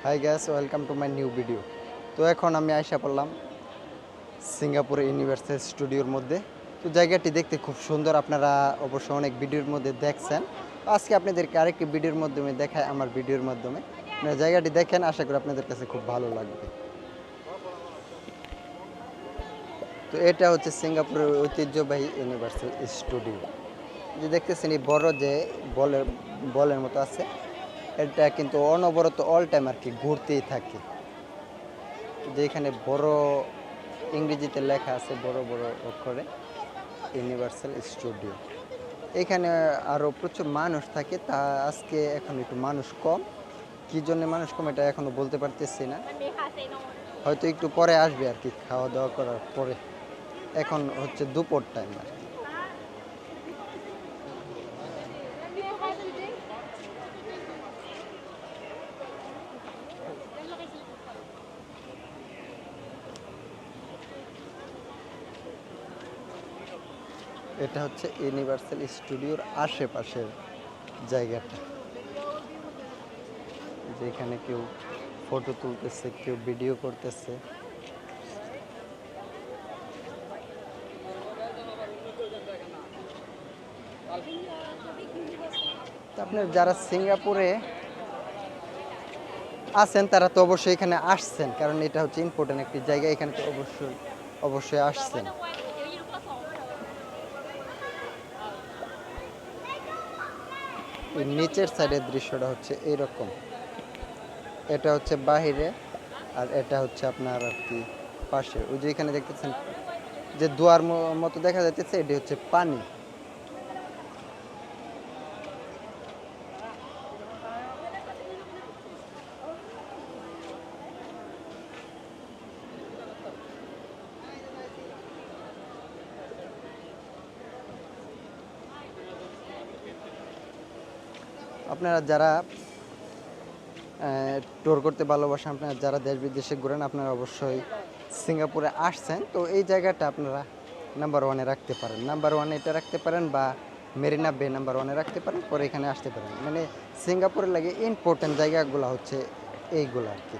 High gas, welcome to my new video. তো এখন আমি আয়সা পড়লাম সিঙ্গাপুরে ইউনিভার্সাল স্টুডিওর মধ্যে। তো জায়গাটি দেখতে খুব সুন্দর, আপনারা অবশ্য অনেক ভিডিওর মধ্যে দেখছেন। আজকে আপনাদেরকে আরেকটি ভিডিওর মাধ্যমে দেখায়, আমার ভিডিওর মাধ্যমে আপনারা জায়গাটি দেখেন, আশা করি আপনাদের কাছে খুব ভালো লাগবে। তো এটা হচ্ছে সিঙ্গাপুরের ঐতিহ্যবাহী ইউনিভার্সাল স্টুডিও। যে দেখতেছেন এই বড় যে বলের বলের মতো আছে, এটা কিন্তু অনবরত অল টাইম আর কি ঘুরতেই থাকে। যেখানে বড় ইংরেজিতে লেখা আছে বড় বড় অক্ষরে ইউনিভার্সাল স্টুডিও। এখানে আরও প্রচুর মানুষ থাকে, তা আজকে এখন একটু মানুষ কম। কী জন্য মানুষ কম এটা এখনও বলতে পারতেছি না, হয়তো একটু পরে আসবে আর কি, খাওয়া দাওয়া করার পরে। এখন হচ্ছে দুপুর টাইম আর কি। এটা হচ্ছে ইউনিভার্সাল স্টুডিওর আশেপাশের জায়গাটা, যেখানে কেউ ফটো তুলতেছে, কেউ ভিডিও করতেছে। আপনার যারা সিঙ্গাপুরে আছেন তারা তো অবশ্যই এখানে আসছেন, কারণ এটা হচ্ছে ইম্পর্টেন্ট একটি জায়গা, এখানে তো অবশ্যই অবশ্যই আসছেন। এই নিচের সাইডের দৃশ্যটা হচ্ছে এইরকম, এটা হচ্ছে বাহিরে, আর এটা হচ্ছে আপনার আর কি পাশে। ওই যে এখানে দেখতেছেন যে দুয়ার মতো দেখা যাচ্ছে, এটি হচ্ছে পানি। আপনারা যারা ট্যুর করতে ভালোবাসেন, আপনারা যারা দেশ বিদেশে ঘুরেন, আপনারা অবশ্যই সিঙ্গাপুরে আসছেন। তো এই জায়গাটা আপনারা নাম্বার ওয়ানে রাখতে পারেন, নাম্বার ওয়ানে এটা রাখতে পারেন, বা মেরিনা বে নাম্বার ওয়ানে রাখতে পারেন, পরে এখানে আসতে পারেন। মানে সিঙ্গাপুরের লাগে ইম্পর্টেন্ট জায়গাগুলো হচ্ছে এইগুলো আর কি।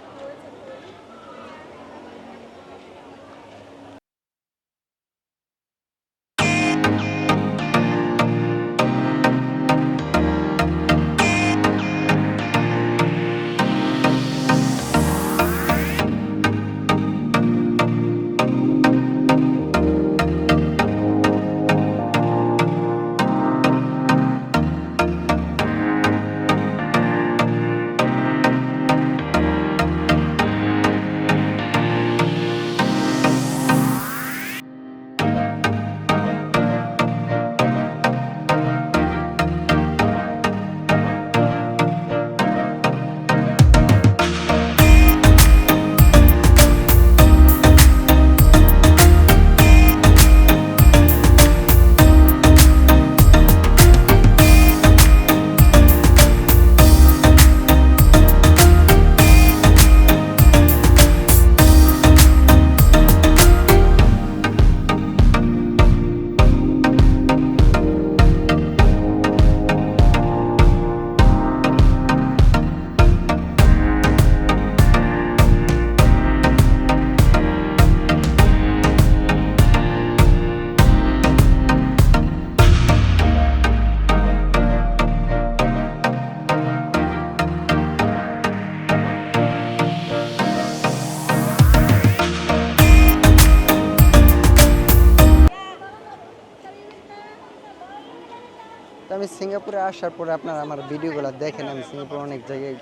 তো আমি সিঙ্গাপুরে আসার পরে আপনারা আমার ভিডিওগুলো দেখেন, আমি সিঙ্গাপুরে অনেক জায়গায়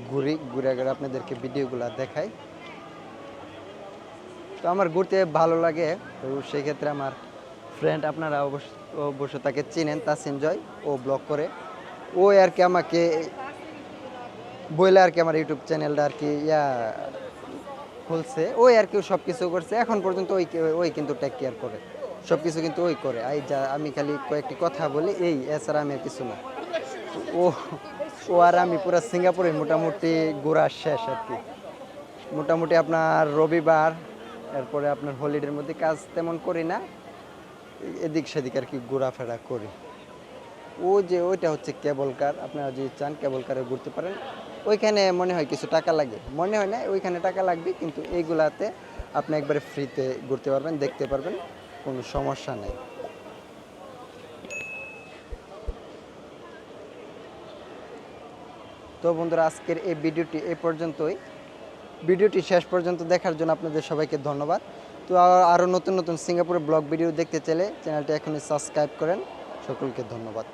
ঘুরে ঘুরে আপনাদেরকে ভিডিওগুলো দেখাই। তো আমার ঘুরতে ভালো লাগে। তো সেই ক্ষেত্রে আমার ফ্রেন্ড, আপনারা অবশ্য তাকে চিনেন, তাসিন জয়, ও ব্লগ করে। ও আর কি আমাকে বইলে আর কি আমার ইউটিউব চ্যানেলটা আর কি খুলছে। ওই আর কি সব কিছু করছে এখন পর্যন্ত, ওই কিন্তু টেক কেয়ার করে, সব কিছু কিন্তু ওই করে। আমি খালি কয়েকটি কথা বলি, এছাড়া আমি আর কিছু না। ও ও আর আমি পুরো সিঙ্গাপুরে মোটামুটি ঘোরা শেষ আর কি। মোটামুটি আপনার রবিবার, এরপরে আপনার হলিডের মধ্যে কাজ তেমন করি না, এদিক সেদিক আর কি ঘোরাফেরা করি। ওইটা হচ্ছে কেবল কার, আপনারা যদি চান কেবল কারে ঘুরতে পারেন। ওইখানে মনে হয় কিছু টাকা লাগে, মনে হয় না ওইখানে টাকা লাগবে, কিন্তু এইগুলাতে আপনি একবারে ফ্রিতে ঘুরতে পারবেন, দেখতে পারবেন, কোনো সমস্যা নেই। তো বন্ধুরা, আজকের এই ভিডিওটি এই পর্যন্তই। ভিডিওটি শেষ পর্যন্ত দেখার জন্য আপনাদের সবাইকে ধন্যবাদ। তো আরও নতুন নতুন সিঙ্গাপুরের ব্লগ ভিডিও দেখতে চাইলে চ্যানেলটি এখনই সাবস্ক্রাইব করেন। সকলকে ধন্যবাদ।